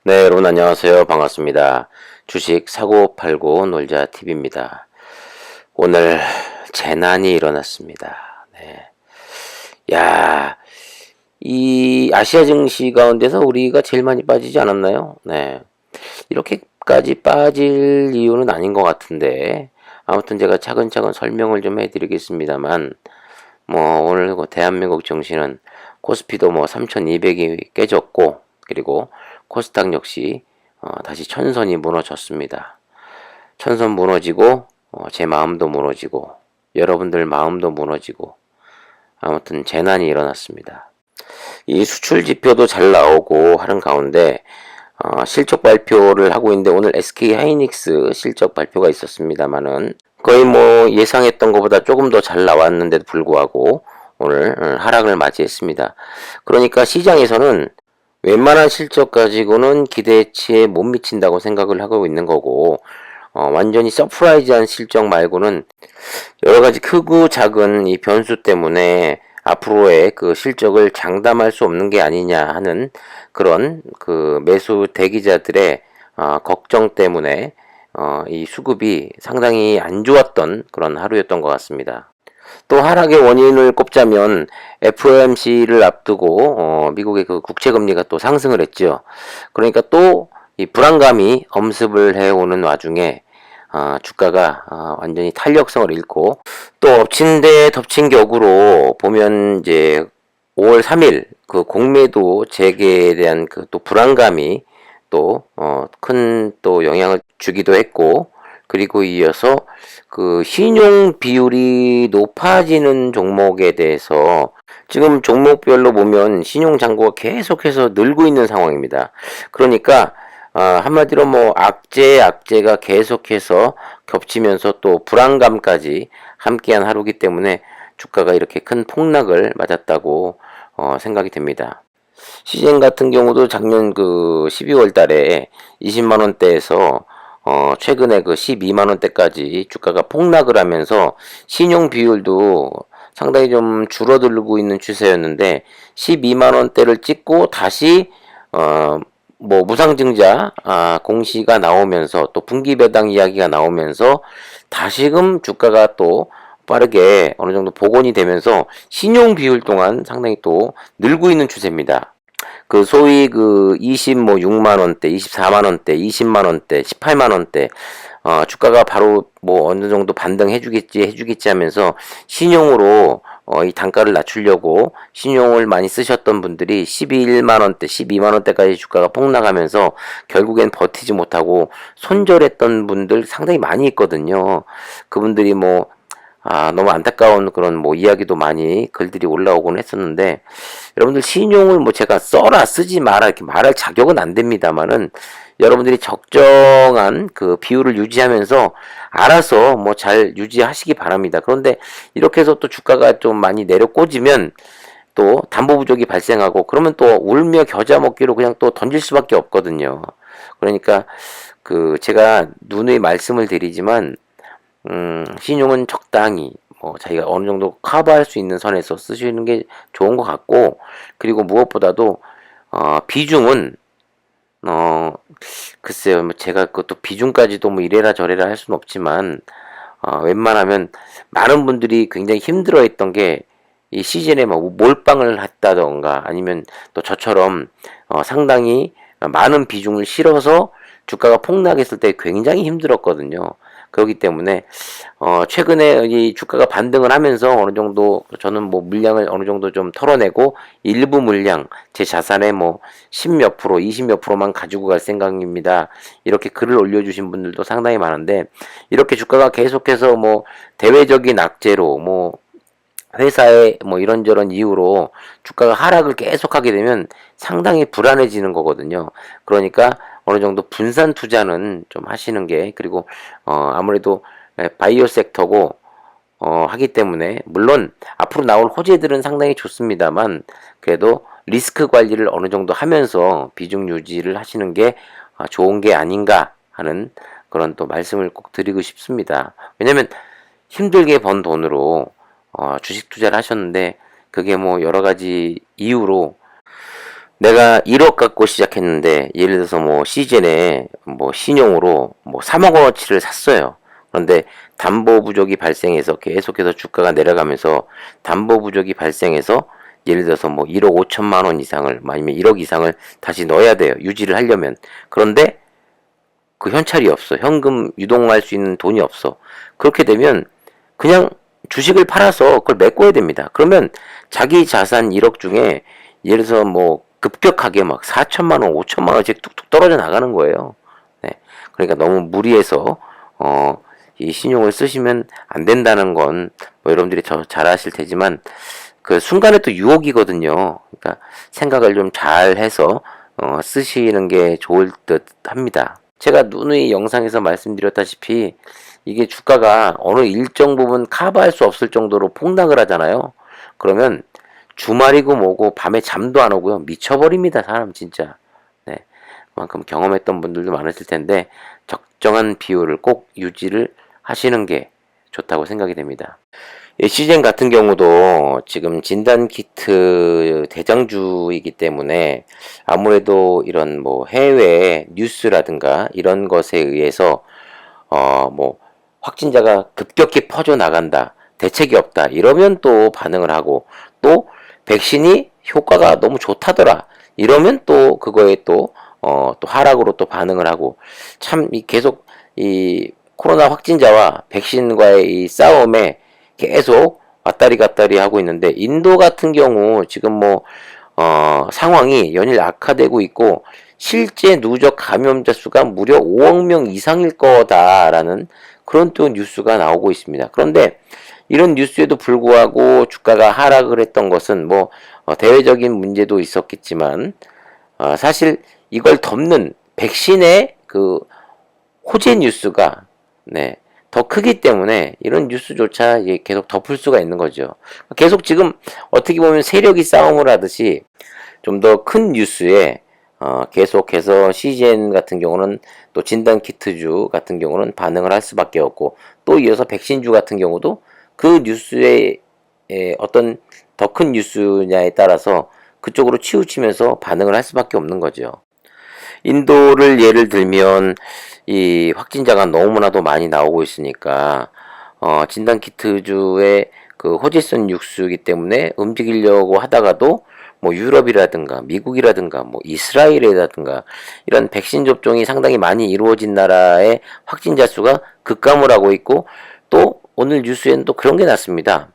네, 여러분 안녕하세요. 반갑습니다. 주식 사고 팔고 놀자 TV입니다. 오늘 재난이 일어났습니다. 네. 야, 이 아시아 증시 가운데서 우리가 제일 많이 빠지지 않았나요? 네. 이렇게까지 빠질 이유는 아닌 것 같은데, 아무튼 제가 차근차근 설명을 좀 해드리겠습니다만, 오늘 대한민국 증시는 코스피도 3,200이 깨졌고, 그리고 코스닥 역시 다시 천선이 무너졌습니다. 천선 무너지고 제 마음도 무너지고 여러분들 마음도 무너지고 아무튼 재난이 일어났습니다. 이 수출 지표도 잘 나오고 하는 가운데 실적 발표를 하고 있는데 오늘 SK 하이닉스 실적 발표가 있었습니다만은 거의 예상했던 것보다 조금 더 잘 나왔는데도 불구하고 오늘 하락을 맞이했습니다. 그러니까 시장에서는 웬만한 실적 가지고는 기대치에 못 미친다고 생각을 하고 있는 거고 완전히 서프라이즈한 실적 말고는 여러 가지 크고 작은 이 변수 때문에 앞으로의 그 실적을 장담할 수 없는 게 아니냐 하는 그런 그 매수 대기자들의 걱정 때문에 이 수급이 상당히 안 좋았던 그런 하루였던 것 같습니다. 또 하락의 원인을 꼽자면 FOMC를 앞두고 미국의 그 국채금리가 또 상승을 했죠. 그러니까 또 이 불안감이 엄습을 해오는 와중에 주가가 완전히 탄력성을 잃고 또 엎친 데 덮친 격으로 보면 이제 5월 3일 그 공매도 재개에 대한 그 또 불안감이 또 큰 또 영향을 주기도 했고 그리고 이어서 그 신용 비율이 높아지는 종목에 대해서 지금 종목별로 보면 신용 잔고가 계속해서 늘고 있는 상황입니다. 그러니까 한마디로 악재가 계속해서 겹치면서 또 불안감까지 함께한 하루기 때문에 주가가 이렇게 큰 폭락을 맞았다고 생각이 됩니다. 시젠 같은 경우도 작년 그 12월 달에 20만 원대에서 최근에 그 12만 원대까지 주가가 폭락을 하면서 신용 비율도 상당히 좀 줄어들고 있는 추세였는데 12만 원대를 찍고 다시 무상증자 공시가 나오면서 또 분기 배당 이야기가 나오면서 다시금 주가가 또 빠르게 어느 정도 복원이 되면서 신용 비율 동안 상당히 또 늘고 있는 추세입니다. 그 소위 그 26만 원대, 24만 원대, 20만 원대, 18만 원대 주가가 바로 어느 정도 해주겠지 하면서 신용으로 이 단가를 낮추려고 신용을 많이 쓰셨던 분들이 11만 원대, 12만 원대까지 주가가 폭락하면서 결국엔 버티지 못하고 손절했던 분들 상당히 많이 있거든요. 그분들이 너무 안타까운 그런 이야기도 많이 글들이 올라오곤 했었는데, 여러분들 신용을 제가 써라, 쓰지 마라, 이렇게 말할 자격은 안 됩니다만은, 여러분들이 적정한 그 비율을 유지하면서 알아서 잘 유지하시기 바랍니다. 그런데 이렇게 해서 또 주가가 좀 많이 내려 꽂으면 또 담보 부족이 발생하고, 그러면 또 울며 겨자 먹기로 그냥 또 던질 수밖에 없거든요. 그러니까 제가 누누이 말씀을 드리지만, 신용은 적당히 자기가 어느 정도 커버할 수 있는 선에서 쓰시는 게 좋은 것 같고 그리고 무엇보다도 비중은 글쎄요 제가 그것도 비중까지도 이래라 저래라 할 수는 없지만 웬만하면 많은 분들이 굉장히 힘들어했던 게 이 시즌에 몰빵을 했다던가 아니면 또 저처럼 상당히 많은 비중을 실어서 주가가 폭락했을 때 굉장히 힘들었거든요. 그렇기 때문에 최근에 이 주가가 반등을 하면서 어느 정도 저는 물량을 어느 정도 좀 털어내고 일부 물량 제 자산의 10몇 프로, 20몇 프로만 가지고 갈 생각입니다. 이렇게 글을 올려주신 분들도 상당히 많은데 이렇게 주가가 계속해서 대외적인 악재로 회사의 이런저런 이유로 주가가 하락을 계속하게 되면 상당히 불안해지는 거거든요. 그러니까 어느 정도 분산 투자는 좀 하시는 게 그리고 아무래도 바이오 섹터고 하기 때문에 물론 앞으로 나올 호재들은 상당히 좋습니다만 그래도 리스크 관리를 어느 정도 하면서 비중 유지를 하시는 게 좋은 게 아닌가 하는 그런 또 말씀을 꼭 드리고 싶습니다. 왜냐면 힘들게 번 돈으로 주식 투자를 하셨는데 그게 여러 가지 이유로 내가 1억 갖고 시작했는데 예를 들어서 뭐 시즌에 뭐 신용으로 뭐 3억 원어치를 샀어요. 그런데 담보 부족이 발생해서 계속해서 주가가 내려가면서 담보 부족이 발생해서 예를 들어서 뭐 1억 5천만 원 이상을 아니면 1억 이상을 다시 넣어야 돼요. 유지를 하려면. 그런데 그 현찰이 없어. 현금 유동할 수 있는 돈이 없어. 그렇게 되면 그냥 주식을 팔아서 그걸 메꿔야 됩니다. 그러면 자기 자산 1억 중에 예를 들어서 뭐 급격하게 막 4천만 원, 5천만 원씩 뚝뚝 떨어져 나가는 거예요. 네. 그러니까 너무 무리해서 이 신용을 쓰시면 안 된다는 건 뭐 여러분들이 잘 아실 테지만 그 순간에 또 유혹이거든요. 그러니까 생각을 좀 잘 해서 쓰시는 게 좋을 듯 합니다. 제가 누누이 영상에서 말씀드렸다시피 이게 주가가 어느 일정 부분 커버할 수 없을 정도로 폭락을 하잖아요. 그러면 주말이고 뭐고 밤에 잠도 안 오고요. 미쳐버립니다. 사람 진짜. 네. 그만큼 경험했던 분들도 많으실 텐데 적정한 비율을 꼭 유지를 하시는 게 좋다고 생각이 됩니다. 시젠 같은 경우도 지금 진단키트 대장주이기 때문에 아무래도 이런 뭐 해외 뉴스라든가 이런 것에 의해서 뭐 확진자가 급격히 퍼져 나간다, 대책이 없다 이러면 또 반응을 하고, 또 백신이 효과가 너무 좋다더라 이러면 또 그거에 또 하락으로 또 반응을 하고, 참 계속 이 코로나 확진자와 백신과의 이 싸움에 계속 왔다리 갔다리 하고 있는데, 인도 같은 경우 지금 뭐 상황이 연일 악화되고 있고 실제 누적 감염자 수가 무려 5억 명 이상일 거다라는 그런 또 뉴스가 나오고 있습니다. 그런데 이런 뉴스에도 불구하고 주가가 하락을 했던 것은 뭐 대외적인 문제도 있었겠지만 사실 이걸 덮는 백신의 그 호재 뉴스가 더 크기 때문에 이런 뉴스조차 계속 덮을 수가 있는 거죠. 계속 지금 어떻게 보면 세력이 싸움을 하듯이 좀 더 큰 뉴스에 계속해서 CGN 같은 경우는 또 진단키트주 같은 경우는 반응을 할 수밖에 없고, 또 이어서 백신주 같은 경우도 그 뉴스의 어떤 더 큰 뉴스냐에 따라서 그쪽으로 치우치면서 반응을 할 수밖에 없는 거죠. 인도를 예를 들면 이 확진자가 너무나도 많이 나오고 있으니까 진단키트주의 그 호재성 육수이기 때문에 움직이려고 하다가도 뭐 유럽이라든가 미국이라든가 뭐 이스라엘이라든가 이런 백신 접종이 상당히 많이 이루어진 나라의 확진자 수가 급감을 하고 있고, 또 오늘 뉴스에는 또 그런 게 났습니다.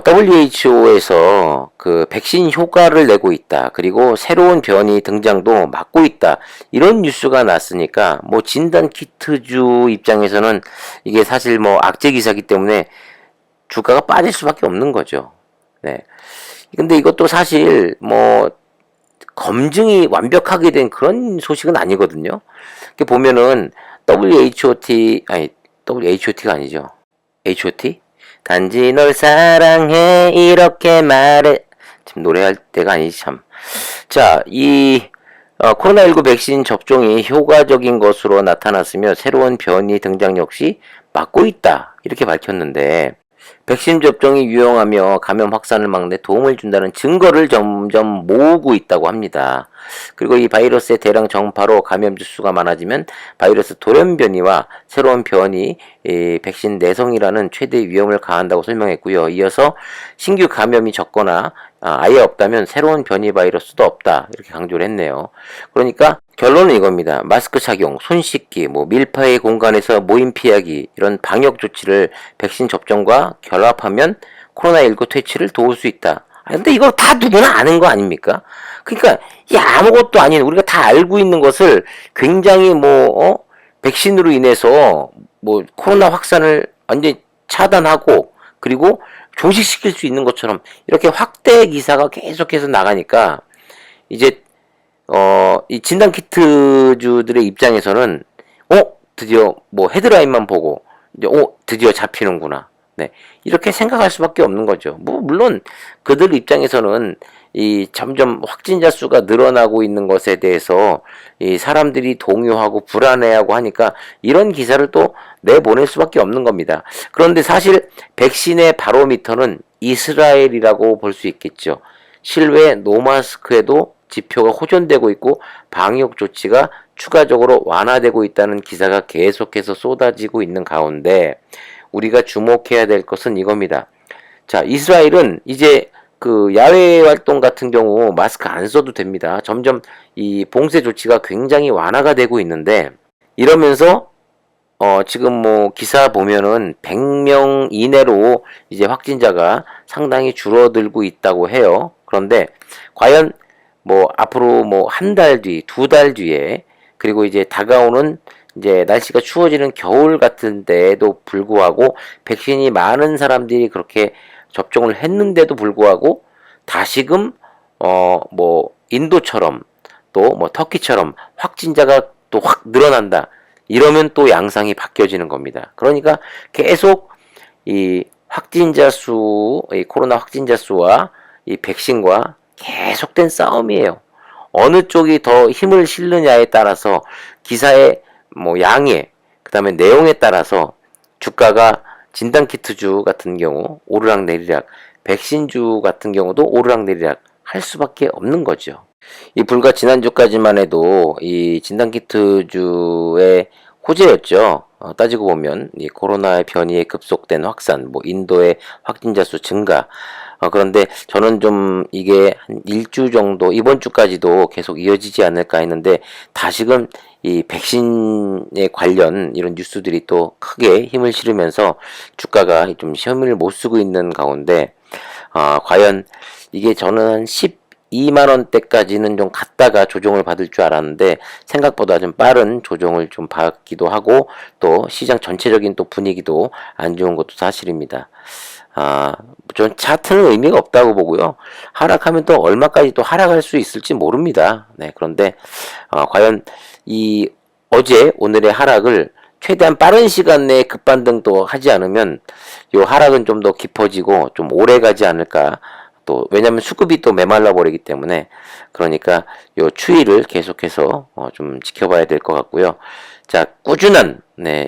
WHO에서 그 백신 효과를 내고 있다, 그리고 새로운 변이 등장도 막고 있다, 이런 뉴스가 났으니까 뭐 진단 키트주 입장에서는 이게 사실 뭐 악재 기사기 때문에 주가가 빠질 수밖에 없는 거죠. 네. 근데 이것도 사실 뭐 검증이 완벽하게 된 그런 소식은 아니거든요. 이렇게 보면은 WHOT가 아니죠. HOT? 단지 널 사랑해 이렇게 말해. 지금 노래할 때가 아니지 참. 자, 이 코로나19 백신 접종이 효과적인 것으로 나타났으며 새로운 변이 등장 역시 막고 있다, 이렇게 밝혔는데, 백신 접종이 유용하며 감염 확산을 막는 데 도움을 준다는 증거를 점점 모으고 있다고 합니다. 그리고 이 바이러스의 대량 전파로 감염자 수가 많아지면 바이러스 돌연 변이와 새로운 변이, 백신 내성이라는 최대 위험을 가한다고 설명했고요. 이어서 신규 감염이 적거나 아예 없다면 새로운 변이 바이러스도 없다, 이렇게 강조를 했네요. 그러니까 결론은 이겁니다. 마스크 착용, 손 씻기, 뭐 밀폐 공간에서 모임 피하기, 이런 방역 조치를 백신 접종과 결합하면 코로나19 퇴치를 도울 수 있다. 근데 이거 다 누구나 아는 거 아닙니까? 그러니까 이 아무것도 아닌, 우리가 다 알고 있는 것을 굉장히 백신으로 인해서 뭐 코로나 확산을 완전히 차단하고 그리고 종식시킬 수 있는 것처럼 이렇게 확대 기사가 계속해서 나가니까 이제 이 진단키트주들의 입장에서는 드디어 뭐 헤드라인만 보고 이제 드디어 잡히는구나, 이렇게 생각할 수밖에 없는 거죠. 뭐 물론 그들 입장에서는 이 점점 확진자 수가 늘어나고 있는 것에 대해서 이 사람들이 동요하고 불안해하고 하니까 이런 기사를 또 내보낼 수밖에 없는 겁니다. 그런데 사실 백신의 바로미터는 이스라엘이라고 볼 수 있겠죠. 실외 노마스크에도 지표가 호전되고 있고 방역 조치가 추가적으로 완화되고 있다는 기사가 계속해서 쏟아지고 있는 가운데 우리가 주목해야 될 것은 이겁니다. 자, 이스라엘은 이제 그 야외 활동 같은 경우 마스크 안 써도 됩니다. 점점 이 봉쇄 조치가 굉장히 완화가 되고 있는데 이러면서 지금 뭐 기사 보면은 100명 이내로 이제 확진자가 상당히 줄어들고 있다고 해요. 그런데 과연 뭐 앞으로 뭐 한 달 뒤, 두 달 뒤에 그리고 이제 다가오는 이제 날씨가 추워지는 겨울 같은 때에도 불구하고 백신이 많은 사람들이 그렇게 접종을 했는데도 불구하고 다시금 뭐 인도처럼 또 뭐 터키처럼 확진자가 또 확 늘어난다. 이러면 또 양상이 바뀌어지는 겁니다. 그러니까 계속 이 확진자 수, 이 코로나 확진자 수와 이 백신과 계속된 싸움이에요. 어느 쪽이 더 힘을 실느냐에 따라서 기사의 뭐 양에, 그 다음에 내용에 따라서 주가가 진단키트주 같은 경우 오르락내리락, 백신주 같은 경우도 오르락내리락 할 수밖에 없는 거죠. 이 불과 지난주까지만 해도 이 진단키트주의 호재였죠. 따지고 보면 이 코로나의 변이에 급속된 확산, 뭐 인도의 확진자 수 증가. 그런데 저는 좀 이게 한 일주 정도 이번 주까지도 계속 이어지지 않을까 했는데 다시금 이 백신에 관련 이런 뉴스들이 또 크게 힘을 실으면서 주가가 좀 힘을 못 쓰고 있는 가운데 과연 이게 저는 한 12만 원대까지는 좀 갔다가 조정을 받을 줄 알았는데 생각보다 좀 빠른 조정을 좀 받기도 하고 또 시장 전체적인 또 분위기도 안 좋은 것도 사실입니다. 전 차트는 의미가 없다고 보고요. 하락하면 또 얼마까지 또 하락할 수 있을지 모릅니다. 네, 그런데 과연 이 어제 오늘의 하락을 최대한 빠른 시간 내에 급반등도 하지 않으면 이 하락은 좀 더 깊어지고 좀 오래 가지 않을까. 또 왜냐하면 수급이 또 메말라 버리기 때문에 그러니까 요 추이를 계속해서 좀 지켜봐야 될 것 같고요. 자, 꾸준한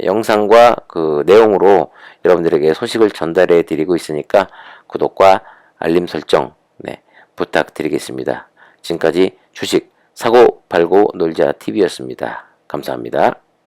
영상과 그 내용으로 여러분들에게 소식을 전달해 드리고 있으니까 구독과 알림 설정 부탁드리겠습니다. 지금까지 주식 사고 팔고 놀자 TV였습니다. 감사합니다.